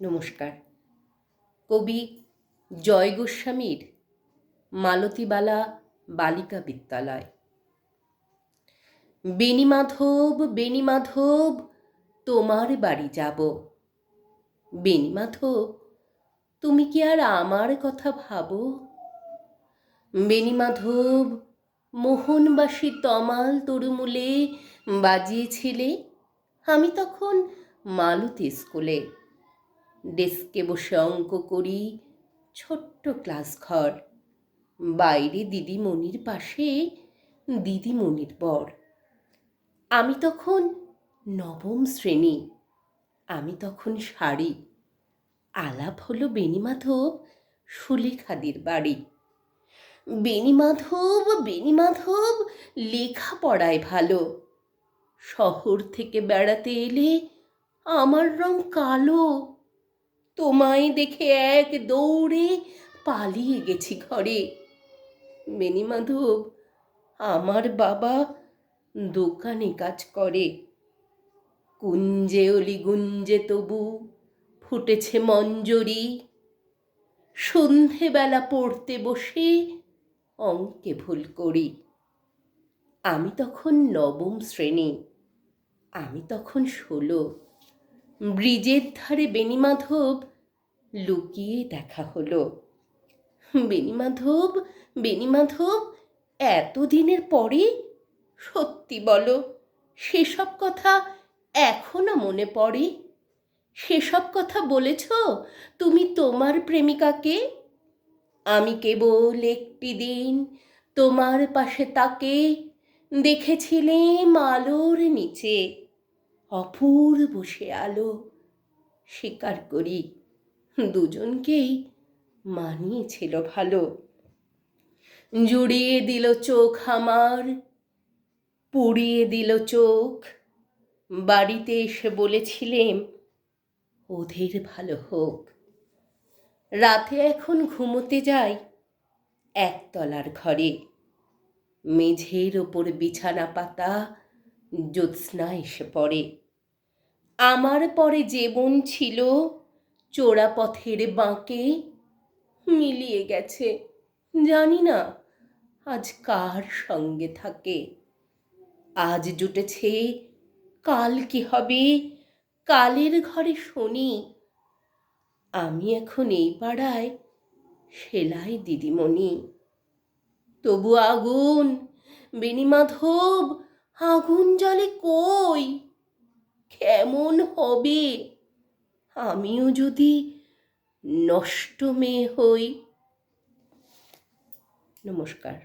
নমস্কার। কবি জয় গোস্বামীর মালতীবালা বালিকা বিদ্যালয়। বেণীমাধব বেণীমাধব তোমার বাড়ি যাব। বেণীমাধব তুমি কি আর আমার কথা ভাবো? বেণীমাধব মোহনবাসী তমাল তরুমূলে বাজিয়েছিলে, আমি তখন মালতী স্কুলে। ডেস্কে বসে অঙ্ক করি, ছোট্ট ক্লাস ঘর, বাইরে দিদিমণির পাশে দিদিমণির বর। আমি তখন নবম শ্রেণী, আমি তখন শাড়ি। আলাপ হলো বেণীমাধব সুলেখাদির বাড়ি। বেণীমাধব বেণীমাধব লেখাপড়ায় ভালো, শহর থেকে বেড়াতে এলে আমার রং কালো। তোমায় দেখে এক দৌড়ে পালিয়ে গেছি ঘরে। বেণীমাধব আমার বাবা দোকানে কাজ করে। কুঞ্জে অলি গুঞ্জে তবু ফুটেছে মঞ্জরি, সন্ধেবেলা পড়তে বসে অঙ্কে ভুল করি। আমি তখন নবম শ্রেণী, আমি তখন 16। ব্রিজের ধারে বেণীমাধব লুকিয়ে দেখা হলো। বেণীমাধব বেণীমাধব এতদিনের পরে সত্যি বলো, সেসব কথা এখনো মনে পড়ে? সেসব কথা বলেছ তুমি তোমার প্রেমিকাকে? আমি কেবল একটি দিন তোমার পাশে তাকে দেখেছিলেম আলোর নিচে, অপূর্ব সে আলো। স্বীকার করি দুজনকেই মানিয়েছিল ভালো। জুড়িয়ে দিল চোখ আমার, পুড়িয়ে দিল চোখ। বাড়িতে এসে বলেছিলেম ওদের ভালো হোক। রাতে এখন ঘুমোতে যাই একতলার ঘরে, মেঝের ওপর বিছানা পাতা, জ্যোৎস্না এসে পড়ে। আমার পরে যে বোন ছিল চোরা পথের বাঁকে, মিলিয়ে গেছে জানি না আজ কার সঙ্গে থাকে। আজ জুটেছে কাল কি হবে, কালের ঘরে শনি। আমি এখন এই পাড়ায় সেলাই দিদিমণি। তবু আগুন বেণীমাধব, আগুন জ্বলে কই? কেমন হবে আমিও যদি নষ্ট মেয়ে হই? নমস্কার।